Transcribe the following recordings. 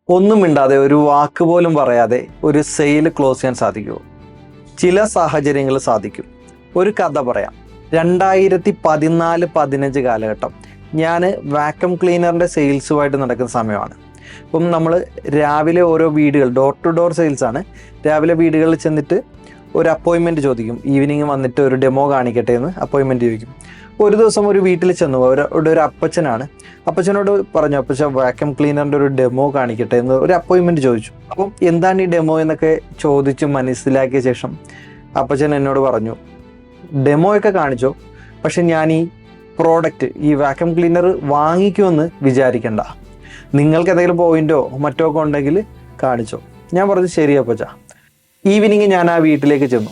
ഒന്നും മിണ്ടാതെ ഒരു വാക്ക് പോലും പറയാതെ ഒരു സെയിൽ ക്ലോസ് ചെയ്യാൻ സാധിക്കുമോ? ചില സാഹചര്യങ്ങൾ സാധിക്കും. ഒരു കഥ പറയാം. 2014-15 കാലഘട്ടം ഞാൻ വാക്വം ക്ലീനറിൻ്റെ സെയിൽസുമായിട്ട് നടക്കുന്ന സമയമാണ്. അപ്പം നമ്മൾ രാവിലെ ഓരോ വീടുകൾ, ഡോർ ടു ഡോർ സെയിൽസാണ്. രാവിലെ വീടുകളിൽ ചെന്നിട്ട് ഒരു അപ്പോയിൻമെൻറ്റ് ചോദിക്കും. ഈവനിങ് വന്നിട്ട് ഒരു ഡെമോ കാണിക്കട്ടെ എന്ന് അപ്പോയിൻമെൻറ്റ് ചോദിക്കും. ഒരു ദിവസം ഒരു വീട്ടിൽ ചെന്നു, ഒരു അപ്പച്ചനാണ്. അപ്പച്ചനോട് പറഞ്ഞു, അപ്പച്ച വാക്വം ക്ലീനറിൻ്റെ ഒരു ഡെമോ കാണിക്കട്ടെ എന്ന് ഒരു അപ്പോയിൻമെൻറ്റ് ചോദിച്ചു. അപ്പം എന്താണ് ഈ ഡെമോ എന്നൊക്കെ ചോദിച്ച് മനസ്സിലാക്കിയ ശേഷം അപ്പച്ചൻ എന്നോട് പറഞ്ഞു, ഡെമോ ഒക്കെ കാണിച്ചോ, പക്ഷെ ഞാൻ ഈ പ്രോഡക്റ്റ്, ഈ വാക്വം ക്ലീനർ വാങ്ങിക്കുമെന്ന് വിചാരിക്കണ്ട. നിങ്ങൾക്ക് എന്തെങ്കിലും പോയിന്റോ മറ്റോ ഒക്കെ ഉണ്ടെങ്കിൽ കാണിച്ചോ. ഞാൻ പറഞ്ഞു ശരി അപ്പച്ച. ഈവനിങ് ഞാൻ ആ വീട്ടിലേക്ക് ചെന്നു.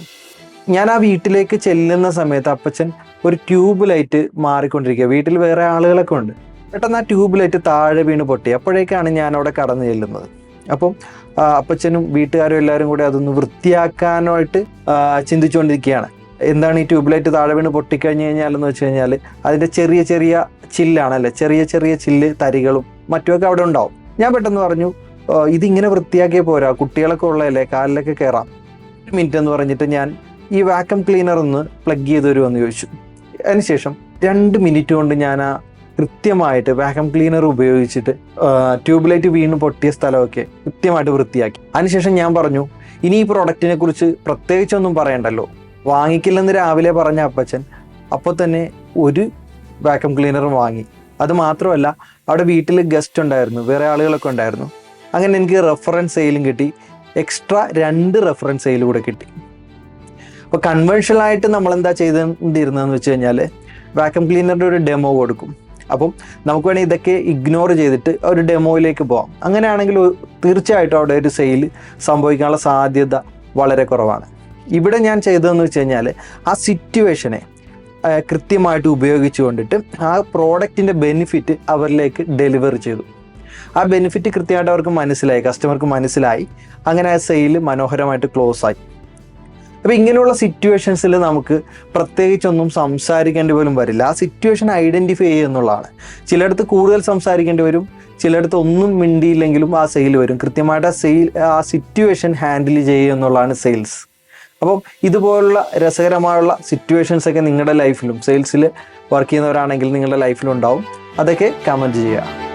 ഞാൻ ആ വീട്ടിലേക്ക് ചെല്ലുന്ന സമയത്ത് അപ്പച്ചൻ ഒരു ട്യൂബ് ലൈറ്റ് മാറിക്കൊണ്ടിരിക്കുക. വീട്ടിൽ വേറെ ആളുകളൊക്കെ ഉണ്ട്. പെട്ടെന്ന് ആ ട്യൂബ് ലൈറ്റ് താഴെ വീണ് പൊട്ടി. അപ്പോഴേക്കാണ് ഞാൻ അവിടെ കടന്നു ചെല്ലുന്നത്. അപ്പം അപ്പച്ചനും വീട്ടുകാരും എല്ലാവരും കൂടി അതൊന്ന് വൃത്തിയാക്കാനായിട്ട് ചിന്തിച്ചുകൊണ്ടിരിക്കുകയാണ്. എന്താണ് ഈ ട്യൂബ് ലൈറ്റ് താഴെ വീണ് പൊട്ടിക്കഴിഞ്ഞ് കഴിഞ്ഞാലെന്ന് വെച്ച് കഴിഞ്ഞാൽ അതിൻ്റെ ചെറിയ ചെറിയ ചില്ലാണല്ലേ, ചെറിയ ചെറിയ ചില്ല് തരികളും മറ്റുമൊക്കെ അവിടെ ഉണ്ടാവും. ഞാൻ പെട്ടെന്ന് പറഞ്ഞു, ഇതിങ്ങനെ വൃത്തിയാക്കിയേ പോരാ, കുട്ടികളൊക്കെ ഉള്ളതല്ലേ, കാലിലൊക്കെ കയറാം. 1 മിനിറ്റ് എന്ന് പറഞ്ഞിട്ട് ഞാൻ ഈ വാക്വം ക്ലീനർ ഒന്ന് പ്ലഗ് ചെയ്ത് തരുമെന്ന് ചോദിച്ചു. അതിനുശേഷം 2 മിനിറ്റ് കൊണ്ട് ഞാൻ ആ കൃത്യമായിട്ട് വാക്വം ക്ലീനർ ഉപയോഗിച്ചിട്ട് ട്യൂബ് ലൈറ്റ് വീണ് പൊട്ടിയ സ്ഥലമൊക്കെ കൃത്യമായിട്ട് വൃത്തിയാക്കി. അതിനുശേഷം ഞാൻ പറഞ്ഞു, ഇനി ഈ പ്രൊഡക്റ്റിനെ കുറിച്ച് പ്രത്യേകിച്ചൊന്നും പറയണ്ടല്ലോ. വാങ്ങിക്കില്ലെന്ന് രാവിലെ പറഞ്ഞ അപ്പച്ചൻ അപ്പോൾ തന്നെ ഒരു വാക്വം ക്ലീനറും വാങ്ങി. അത് മാത്രമല്ല, അവിടെ വീട്ടിൽ ഗസ്റ്റ് ഉണ്ടായിരുന്നു, വേറെ ആളുകളൊക്കെ ഉണ്ടായിരുന്നു. അങ്ങനെ എനിക്ക് റെഫറൻസ് സെയിലും കിട്ടി. എക്സ്ട്രാ 2 റെഫറൻസ് സെയിൽ കൂടെ കിട്ടി. അപ്പോൾ കൺവെൻഷനലായിട്ട് നമ്മളെന്താ ചെയ്തിരുന്നതെന്ന് വെച്ച് കഴിഞ്ഞാൽ വാക്വം ക്ലീനറിൻ്റെ ഒരു ഡെമോ കൊടുക്കും. അപ്പം നമുക്ക് വേണമെങ്കിൽ ഇതൊക്കെ ഇഗ്നോർ ചെയ്തിട്ട് ഒരു ഡെമോയിലേക്ക് പോകാം. അങ്ങനെയാണെങ്കിൽ തീർച്ചയായിട്ടും അവിടെ ഒരു സെയിൽ സംഭവിക്കാനുള്ള സാധ്യത വളരെ കുറവാണ്. ഇവിടെ ഞാൻ ചെയ്തതെന്ന് വെച്ച് കഴിഞ്ഞാൽ ആ സിറ്റുവേഷനെ കൃത്യമായിട്ട് ഉപയോഗിച്ചു കൊണ്ടിട്ട് ആ പ്രോഡക്റ്റിൻ്റെ ബെനിഫിറ്റ് അവരിലേക്ക് ഡെലിവർ ചെയ്തു. ആ ബെനിഫിറ്റ് കൃത്യമായിട്ട് അവർക്ക് മനസ്സിലായി, കസ്റ്റമർക്ക് മനസ്സിലായി. അങ്ങനെ ആ സെയിൽ മനോഹരമായിട്ട് ക്ലോസ് ആയി. അപ്പോൾ ഇങ്ങനെയുള്ള സിറ്റുവേഷൻസിൽ നമുക്ക് പ്രത്യേകിച്ചൊന്നും സംസാരിക്കേണ്ടി പോലും വരില്ല. ആ സിറ്റുവേഷൻ ഐഡൻറ്റിഫൈ ചെയ്യുക എന്നുള്ളതാണ്. ചിലയിടത്ത് കൂടുതൽ സംസാരിക്കേണ്ടി വരും, ചിലയിടത്ത് ഒന്നും മിണ്ടിയില്ലെങ്കിലും ആ സെയിൽ വരും. കൃത്യമായിട്ട് ആ സിറ്റുവേഷൻ ഹാൻഡിൽ ചെയ്യുക എന്നുള്ളതാണ് സെയിൽസ്. അപ്പം ഇതുപോലുള്ള രസകരമായുള്ള സിറ്റുവേഷൻസൊക്കെ നിങ്ങളുടെ ലൈഫിലും, സെയിൽസിൽ വർക്ക് ചെയ്യുന്നവരാണെങ്കിൽ നിങ്ങളുടെ ലൈഫിലും ഉണ്ടാവും. അതൊക്കെ കമൻറ്റ് ചെയ്യുക.